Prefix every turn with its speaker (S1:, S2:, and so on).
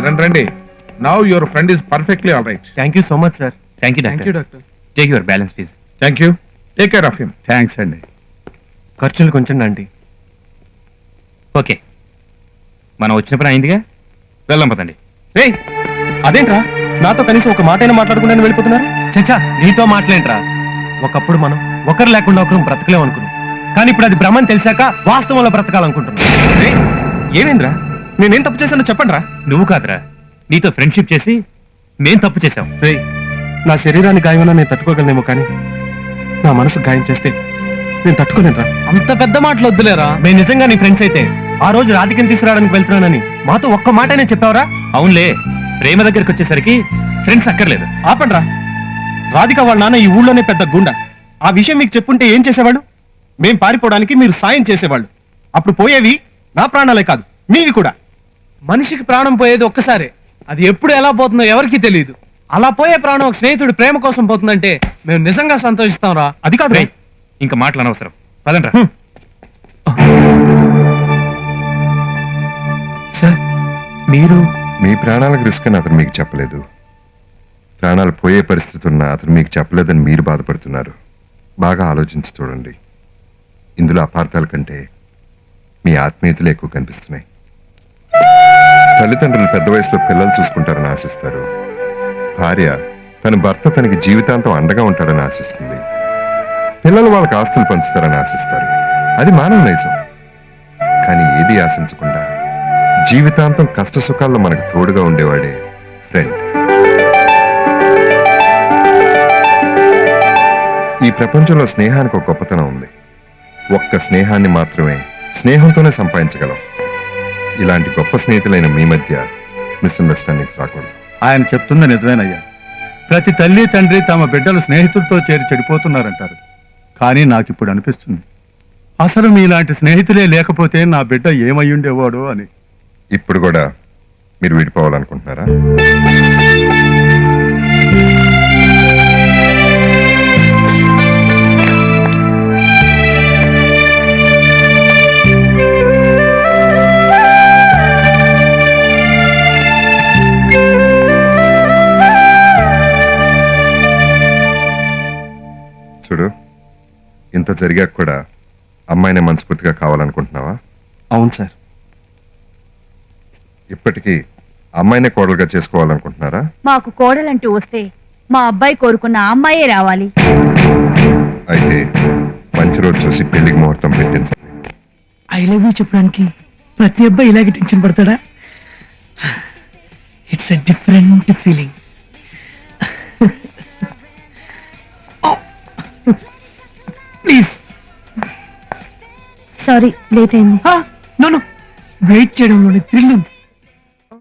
S1: రండి రండి. Now your friend is perfectly all right.
S2: Thank you so much sir.
S3: Thank you doctor. Take your balance fees.
S1: Thank you. Take care of him.
S4: Thanks అండి.
S2: ఖర్చులు కొంచెం అండి.
S3: Okay, మనం వచ్చిన పని అయిందిగా, వెళ్దాం పదండి.
S2: రేయ్, అదేంట్రా నాతో కనీసం ఒక మాట అయినా మాట్లాడకుండా వెళ్ళిపోతున్నారు? చచ్చా, నీతో మాట్లాడేంట్రా. ఒకప్పుడు మనం ఒకరు లేకుండా ఒకరు బ్రతకలేం అనుకున్నాం, కానీ ఇప్పుడు అది భ్రమని తెలిసాక వాస్తవంలో బ్రతకాలనుకుంటున్నాం. రేయ్, ఏమేంద్రా? నేనేం తప్పు చేశానో చెప్పండి రా.
S3: నువ్వు కాదురా, నీతో ఫ్రెండ్షిప్ చేసి మేం తప్పు చేశాం.
S2: రేయ్, నా శరీరాన్ని గాయమన్నా నేను తట్టుకోగలనేమో, కానీ నా మనసు గాయం చేస్తే నేను తట్టుకోలేనురా.
S5: అంత పెద్ద మాటలు వద్దులేరా.
S2: మేము నిజంగా నీ ఫ్రెండ్స్ అయితే ఆ రోజు రాధికని తీసుకురావడానికి వెళ్తున్నానని మాతో ఒక్క మాటనే చెప్పావరా?
S3: అవునులే, ప్రేమ దగ్గరికి వచ్చేసరికి ఫ్రెండ్స్ అక్కర్లేదు.
S2: ఆపండ్రా. రాధిక వాళ్ళ నాన్న ఈ ఊళ్ళోనే పెద్ద గుండా. ఆ విషయం మీకు చెప్పుంటే ఏం చేసేవాళ్ళు? మేం పారిపోవడానికి మీరు సాయం చేసేవాళ్ళు. అప్పుడు పోయేవి నా ప్రాణాలే కాదు, మీవి కూడా.
S5: మనిషికి ప్రాణం పోయేది ఒక్కసారే, అది ఎప్పుడు ఎలా పోతుందో ఎవరికీ తెలియదు. అలా పోయే ప్రాణం ఒక స్నేహితుడి ప్రేమ కోసం పోతుందంటే మేము నిజంగా సంతోషిస్తాం రా.
S2: అది కాదు.
S3: రేయ్, ఇంకా మాటలు అనవసరం, పదండ్రా.
S2: సార్, మీరు
S6: మీ ప్రాణాలకు రిస్క్ అని అతను మీకు చెప్పలేదు. ప్రాణాలు పోయే పరిస్థితి ఉన్నా అతను మీకు చెప్పలేదని మీరు బాధపడుతున్నారు. బాగా ఆలోచించి చూడండి. ఇందులో అపార్థాల కంటే మీ ఆత్మీయతలు ఎక్కువ కనిపిస్తున్నాయి. తల్లిదండ్రులు పెద్ద వయసులో పిల్లలు చూసుకుంటారని ఆశిస్తారు. భార్య తన భర్త తనకి జీవితాంతం అండగా ఉంటాడని ఆశిస్తుంది. పిల్లలు వాళ్ళకి ఆస్తులు పంచుతారని ఆశిస్తారు. అది మానవ నైజం. కానీ ఏది ఆశించకుండా జీవితాంతం కష్ట సుఖాల్లో మనకు తోడుగా ఉండేవాడే ఫ్రెండ్. ఈ ప్రపంచంలో స్నేహానికి ఒక గొప్పతనం ఉంది. ఒక్క స్నేహాన్ని మాత్రమే స్నేహంతోనే సంపాదించగలం. ఇలాంటి గొప్ప స్నేహితులైన మీ మధ్య మిస్అండర్స్టాండింగ్స్ రాకూడదు.
S4: ఆయన చెప్తుంది నిజమేనయ్యా. ప్రతి తల్లి తండ్రి తమ బిడ్డలు స్నేహితులతో చేరి చెడిపోతున్నారంటారు. కానీ నాకు ఇప్పుడు అనిపిస్తుంది, అసలు మీలాంటి స్నేహితులే లేకపోతే నా బిడ్డ ఏమయ్యుండేవాడో అని.
S6: ఇప్పుడు కూడా మీరు విడిపోవాలనుకుంటున్నారా? చూడు, ఇంత జరిగాక కూడా అమ్మాయినే మనస్ఫూర్తిగా కావాలనుకుంటున్నావా?
S2: అవును సార్.
S6: ఇప్పటికీ అమ్మాయినే కోడలుగా చేసుకోవాలనుకుంటున్నారా?
S7: మాకు కోడలంటూ వస్తే మా అబ్బాయి కోరుకున్న అమ్మాయే రావాలి.
S6: అయితే మంచి రోజు చూసి పెళ్లికి ముహూర్తం పెట్టించండి.
S5: ఐ లవ్ యూ చెప్పడానికి ప్రతి అబ్బాయి ఇలాగే టెన్షన్ పడతాడా? It's a different feeling. Please.
S7: Sorry, late అయింది.
S5: నో, వెయిట్ చేయడంలోనే థ్రిల్ ఉంది.